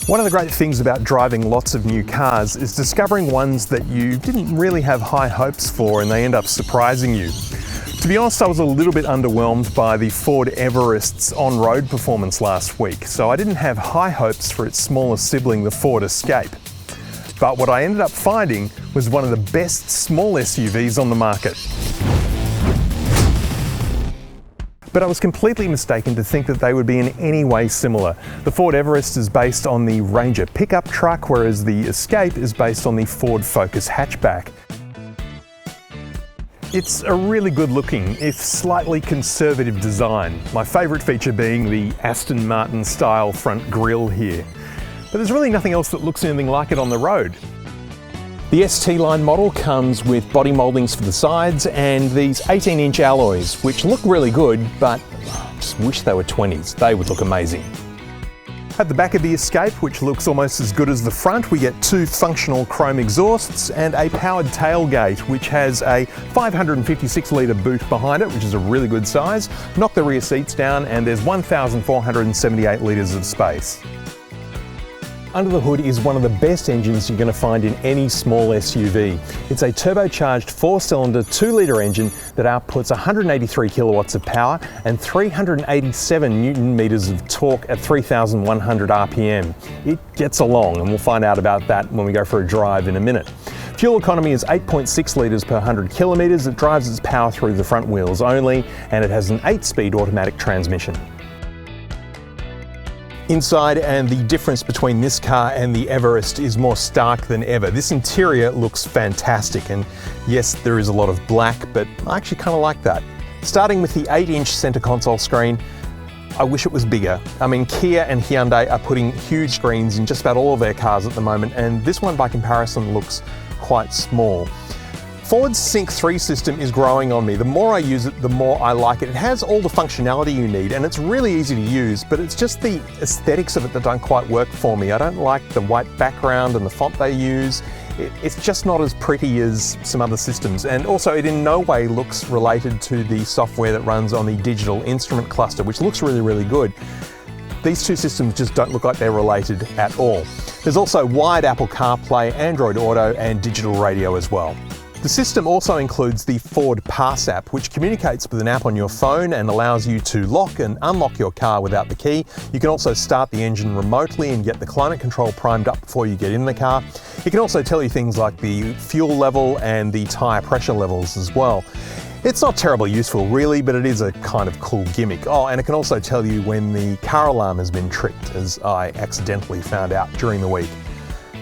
One of the great things about driving lots of new cars is discovering ones that you didn't really have high hopes for and they end up surprising you. To be honest, I was a little bit underwhelmed by the Ford Everest's on-road performance last week, so I didn't have high hopes for its smaller sibling, the Ford Escape. But what I ended up finding was one of the best small SUVs on the market. But I was completely mistaken to think that they would be in any way similar. The Ford Everest is based on the Ranger pickup truck, whereas the Escape is based on the Ford Focus hatchback. It's a really good looking, if slightly conservative design. My favourite feature being the Aston Martin style front grille here. But there's really nothing else that looks anything like it on the road. The ST line model comes with body mouldings for the sides and these 18-inch alloys, which look really good, but I just wish they were 20s. They would look amazing. At the back of the Escape, which looks almost as good as the front, we get two functional chrome exhausts and a powered tailgate, which has a 556 litre boot behind it, which is a really good size. Knock the rear seats down and there's 1,478 litres of space. Under the hood is one of the best engines you're going to find in any small SUV. It's a turbocharged 4-cylinder 2-litre engine that outputs 183 kilowatts of power and 387 newton meters of torque at 3,100 RPM. It gets along, and we'll find out about that when we go for a drive in a minute. Fuel economy is 8.6 litres per 100 kilometres. It drives its power through the front wheels only, and it has an 8-speed automatic transmission. Inside, and the difference between this car and the Everest is more stark than ever. This interior looks fantastic, and yes, there is a lot of black, but I actually kind of like that. Starting with the 8-inch center console screen, I wish it was bigger. I mean, Kia and Hyundai are putting huge screens in just about all of their cars at the moment, and this one by comparison looks quite small. Ford's Sync 3 system is growing on me. The more I use it, the more I like it. It has all the functionality you need and it's really easy to use, but it's just the aesthetics of it that don't quite work for me. I don't like the white background and the font they use. It's just not as pretty as some other systems, and also it in no way looks related to the software that runs on the digital instrument cluster, which looks really, really good. These two systems just don't look like they're related at all. There's also wired Apple CarPlay, Android Auto and digital radio as well. The system also includes the Ford Pass app, which communicates with an app on your phone and allows you to lock and unlock your car without the key. You can also start the engine remotely and get the climate control primed up before you get in the car. It can also tell you things like the fuel level and the tyre pressure levels as well. It's not terribly useful really, but it is a kind of cool gimmick. Oh, and it can also tell you when the car alarm has been tripped, as I accidentally found out during the week.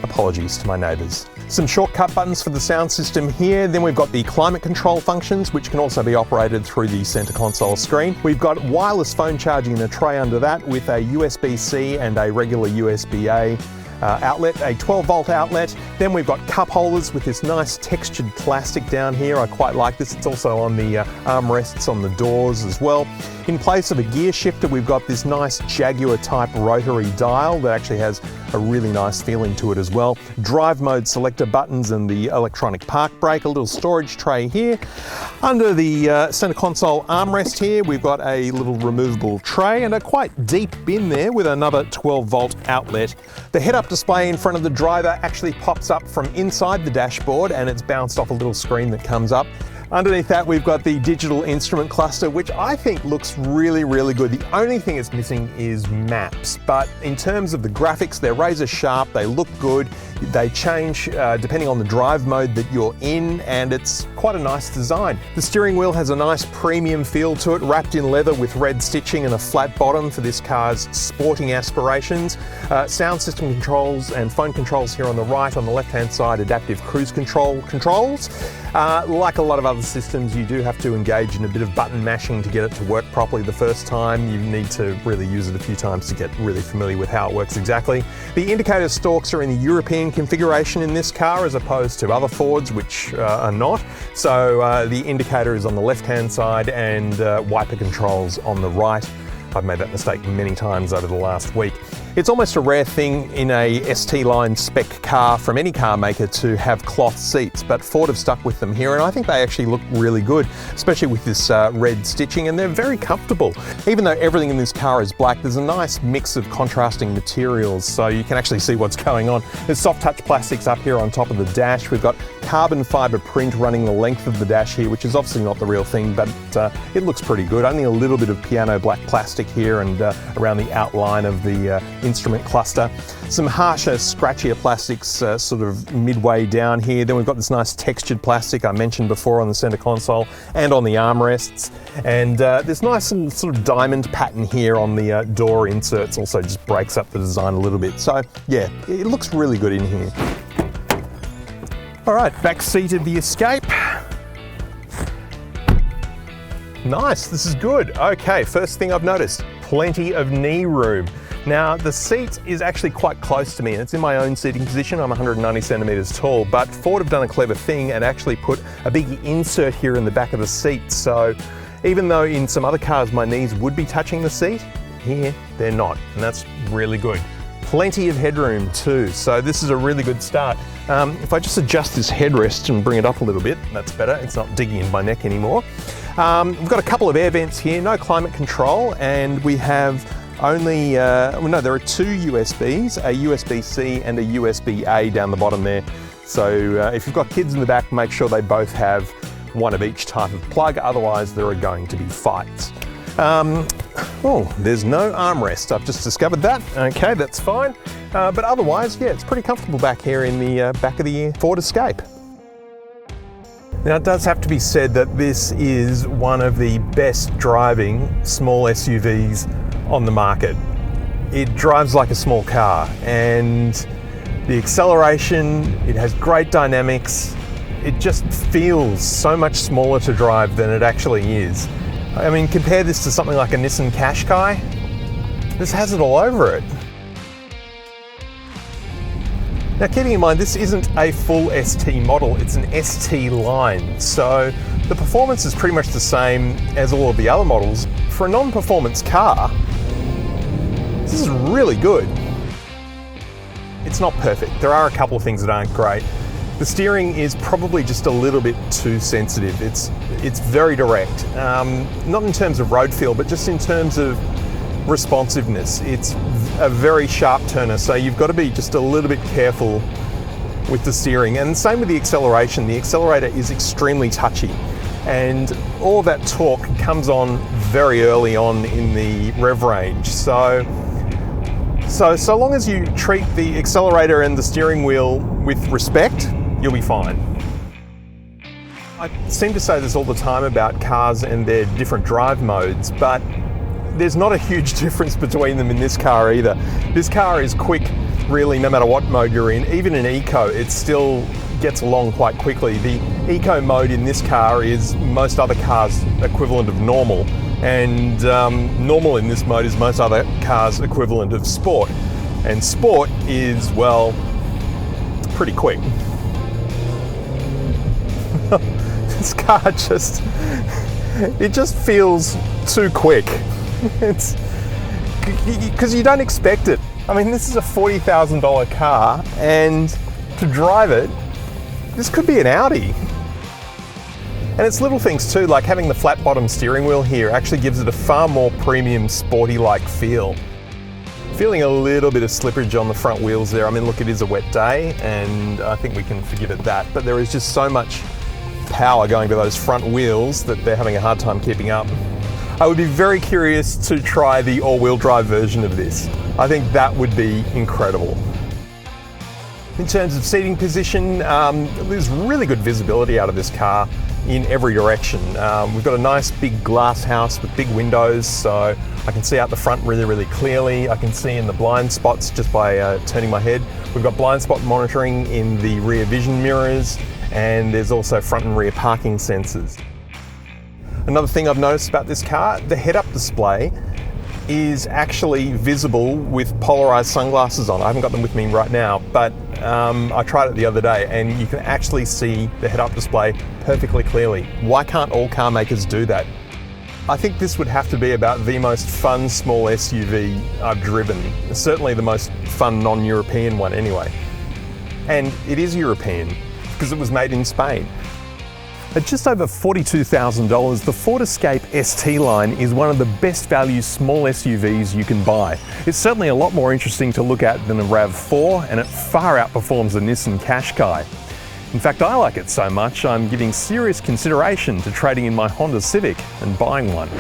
Apologies to my neighbours. Some shortcut buttons for the sound system here. Then we've got the climate control functions, which can also be operated through the center console screen. We've got wireless phone charging in a tray under that with a USB-C and a regular USB-A outlet, a 12-volt outlet. Then we've got cup holders with this nice textured plastic down here. I quite like this. It's also on the armrests on the doors as well. In place of a gear shifter, we've got this nice Jaguar type rotary dial that actually has a really nice feeling to it as well. Drive mode selector buttons and the electronic park brake, a little storage tray here. Under the center console armrest here, we've got a little removable tray and a quite deep bin there with another 12-volt outlet. The head-up display in front of the driver actually pops up from inside the dashboard and it's bounced off a little screen that comes up. Underneath that, we've got the digital instrument cluster, which I think looks really, really good. The only thing it's missing is maps, but in terms of the graphics, they're razor sharp, they look good, they change depending on the drive mode that you're in, and it's quite a nice design. The steering wheel has a nice premium feel to it, wrapped in leather with red stitching and a flat bottom for this car's sporting aspirations. Sound system controls and phone controls here on the right. On the left-hand side, adaptive cruise control controls. Like a lot of other systems, you do have to engage in a bit of button mashing to get it to work properly the first time. You need to really use it a few times to get really familiar with how it works exactly. The indicator stalks are in the European configuration in this car as opposed to other Fords, which are not. So the indicator is on the left-hand side and wiper controls on the right. I've made that mistake many times over the last week. It's almost a rare thing in a ST line spec car from any car maker to have cloth seats, but Ford have stuck with them here, and I think they actually look really good, especially with this red stitching, and they're very comfortable. Even though everything in this car is black, there's a nice mix of contrasting materials, so you can actually see what's going on. There's soft touch plastics up here on top of the dash. We've got carbon fibre print running the length of the dash here, which is obviously not the real thing, but it looks pretty good. Only a little bit of piano black plastic here and around the outline of the instrument cluster. Some harsher, scratchier plastics sort of midway down here. Then we've got this nice textured plastic I mentioned before on the center console and on the armrests. And this nice little sort of diamond pattern here on the door inserts also just breaks up the design a little bit. So yeah, it looks really good in here. All right, back seat of the Escape. Nice, this is good. Okay, first thing I've noticed, plenty of knee room. Now, the seat is actually quite close to me, and it's in my own seating position. I'm 190 centimeters tall, but Ford have done a clever thing and actually put a big insert here in the back of the seat. So even though in some other cars my knees would be touching the seat, here they're not, and that's really good. Plenty of headroom too, so this is a really good start. If I just adjust this headrest and bring it up a little bit, that's better. It's not digging in my neck anymore. We've got a couple of air vents here, no climate control, and we have only, no, there are two USBs, a USB-C and a USB-A down the bottom there. So if you've got kids in the back, make sure they both have one of each type of plug, otherwise there are going to be fights. Oh, there's no armrest, I've just discovered that. Okay, that's fine. But otherwise, yeah, it's pretty comfortable back here in the back of the Ford Escape. Now, it does have to be said that this is one of the best driving small SUVs on the market. It drives like a small car, and the acceleration, it has great dynamics. It just feels so much smaller to drive than it actually is. I mean, compare this to something like a Nissan Qashqai. This has it all over it. Now, keeping in mind, this isn't a full ST model, it's an ST line. So the performance is pretty much the same as all of the other models. For a non-performance car, this is really good. It's not perfect. There are a couple of things that aren't great. The steering is probably just a little bit too sensitive. It's very direct, not in terms of road feel, but just in terms of responsiveness. It's a very sharp turner, so you've got to be just a little bit careful with the steering. And same with the acceleration. The accelerator is extremely touchy, and all that torque comes on very early on in the rev range. So long as you treat the accelerator and the steering wheel with respect, you'll be fine. I seem to say this all the time about cars and their different drive modes, but there's not a huge difference between them in this car either. This car is quick, really, no matter what mode you're in. Even in Eco, it still gets along quite quickly. The Eco mode in this car is most other cars' equivalent of normal, and normal in this mode is most other cars' equivalent of sport. And sport is, well, pretty quick. This car just feels too quick. It's because you don't expect it. I mean, this is a $40,000 car, and to drive it, this could be an Audi. And it's little things too, like having the flat bottom steering wheel here actually gives it a far more premium sporty-like feel. Feeling a little bit of slippage on the front wheels there. I mean, look, it is a wet day, and I think we can forgive it that, but there is just so much power going to those front wheels that they're having a hard time keeping up. I would be very curious to try the all-wheel drive version of this. I think that would be incredible. In terms of seating position, there's really good visibility out of this car in every direction. We've got a nice big glass house with big windows, so I can see out the front really, really clearly. I can see in the blind spots just by turning my head. We've got blind spot monitoring in the rear vision mirrors, and there's also front and rear parking sensors. Another thing I've noticed about this car, the head-up display is actually visible with polarized sunglasses on. I haven't got them with me right now, but I tried it the other day, and you can actually see the head-up display perfectly clearly. Why can't all car makers do that? I think this would have to be about the most fun small SUV I've driven. Certainly the most fun non-European one anyway. And it is European because it was made in Spain. At just over $42,000, the Ford Escape ST line is one of the best value small SUVs you can buy. It's certainly a lot more interesting to look at than a RAV4, and it far outperforms the Nissan Qashqai. In fact, I like it so much, I'm giving serious consideration to trading in my Honda Civic and buying one.